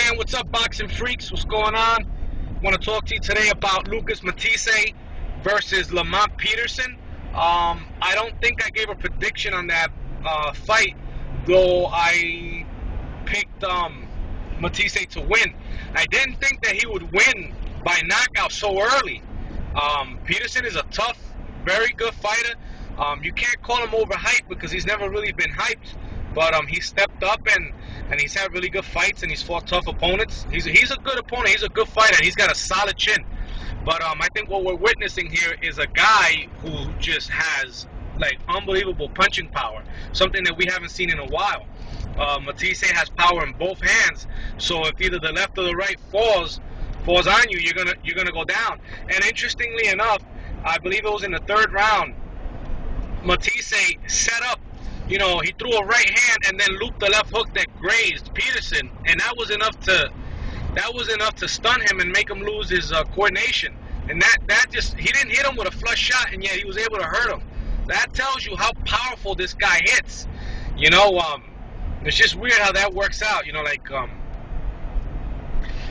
man, what's up, boxing freaks? What's going on? I want to talk to you today about Lucas Matthysse versus Lamont Peterson. I don't think I gave a prediction on that fight, though I picked Matthysse to win. I didn't think that he would win by knockout so early. Peterson is a tough, very good fighter. You can't call him overhyped because he's never really been hyped. But he stepped up and he's had really good fights and he's fought tough opponents. He's a good opponent. He's a good fighter. And he's got a solid chin. But I think what we're witnessing here is a guy who just has like unbelievable punching power, something that we haven't seen in a while. Matthysse has power in both hands, so if either the left or the right falls on you, you're gonna go down. And interestingly enough, I believe it was in the third round, Matthysse set up. You know, he threw a right hand and then looped the left hook that grazed Peterson, and that was enough to stun him and make him lose his coordination. And that just, he didn't hit him with a flush shot, and yet he was able to hurt him. That tells you how powerful this guy hits. You know, it's just weird how that works out. You know,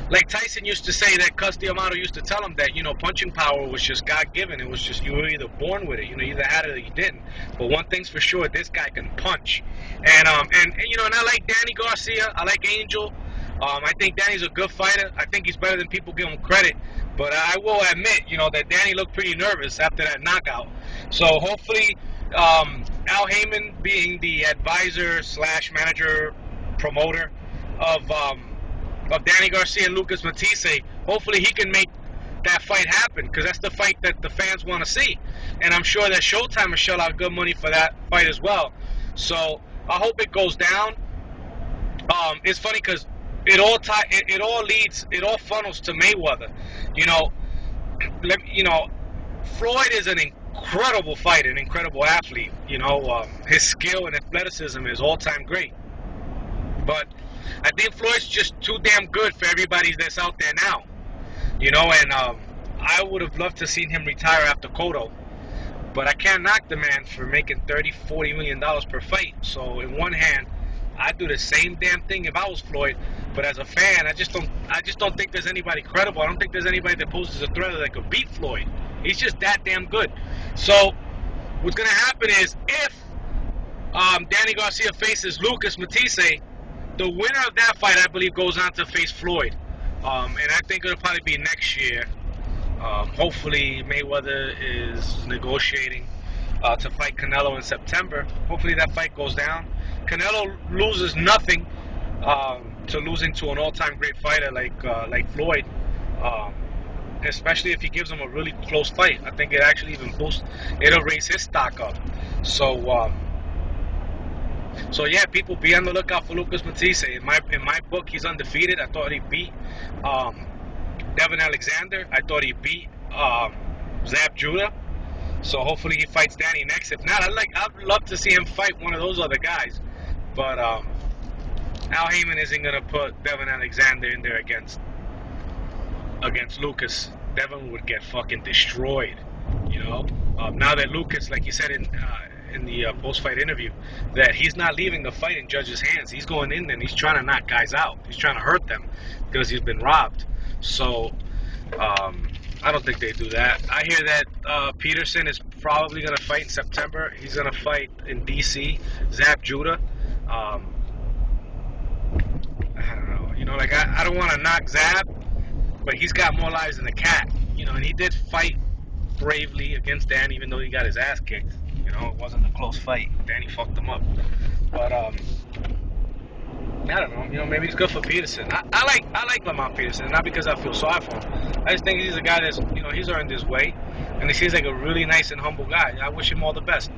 like Tyson used to say, that Cus D'Amato used to tell him that, you know, punching power was just God-given. It was just, you were either born with it, you know, you either had it or you didn't. But one thing's for sure, this guy can punch. And you know, and I like Danny Garcia, I like Angel. I think Danny's a good fighter. I think he's better than people give him credit. But I will admit, you know, that Danny looked pretty nervous after that knockout. So hopefully, Al Heyman, being the advisor / manager promoter of Danny Garcia and Lucas Matthysse, hopefully he can make that fight happen, because that's the fight that the fans want to see. And I'm sure that Showtime will shell out good money for that fight as well. So I hope it goes down. It's funny because it all funnels to Mayweather. You know, Floyd is an incredible fighter, an incredible athlete. You know, his skill and athleticism is all-time great. But I think Floyd's just too damn good for everybody that's out there now. You know, and I would have loved to seen him retire after Cotto. But I can't knock the man for making $30-40 million per fight. So in one hand, I'd do the same damn thing if I was Floyd. But as a fan, I just don't think there's anybody credible. I don't think there's anybody that poses a threat that could beat Floyd. He's just that damn good. So what's gonna happen is, if Danny Garcia faces Lucas Matthysse, the winner of that fight, I believe, goes on to face Floyd. And I think it'll probably be next year. Hopefully Mayweather is negotiating to fight Canelo in September. Hopefully that fight goes down. Canelo loses nothing to losing to an all-time great fighter like Floyd. Especially if he gives him a really close fight. I think it actually even it'll raise his stock up. So yeah, people, be on the lookout for Lucas Matthysse. In my book, he's undefeated. I thought he beat Devin Alexander. I thought he beat Zab Judah. So hopefully he fights Danny next. If not, I'd love to see him fight one of those other guys. But Al Heyman isn't gonna put Devin Alexander in there against Lucas. Devin would get fucking destroyed. You know. Now that Lucas, like you said in the post-fight interview, that he's not leaving the fight in judges' hands. He's going in and he's trying to knock guys out. He's trying to hurt them because he's been robbed. So I don't think they do that. I hear that Peterson is probably going to fight in September. He's going to fight in D.C. Zab Judah. I don't know. You know, like, I don't want to knock Zab, but he's got more lives than the cat. You know, and he did fight bravely against Dan, even though he got his ass kicked. You know, it wasn't a close fight. Danny fucked him up. But I don't know. You know, maybe he's good for Peterson. I like Lamont Peterson, not because I feel sorry for him. I just think he's a guy that's, you know, he's earned his way, and he seems like a really nice and humble guy. I wish him all the best.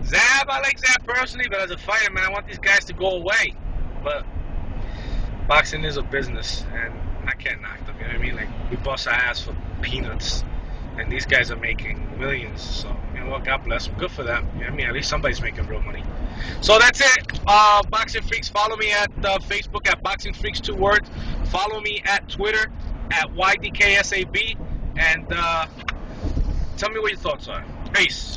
Zab, I like Zab personally, but as a fighter, man, I want these guys to go away. But boxing is a business, and I can't knock them. You know what I mean? Like, we bust our ass for peanuts. And these guys are making millions, so, you know what, God bless them. Good for them. You know what I mean? At least somebody's making real money. So that's it. Boxing Freaks, follow me at Facebook at Boxing Freaks, 2 words. Follow me at Twitter at YDKSAB. And tell me what your thoughts are. Peace.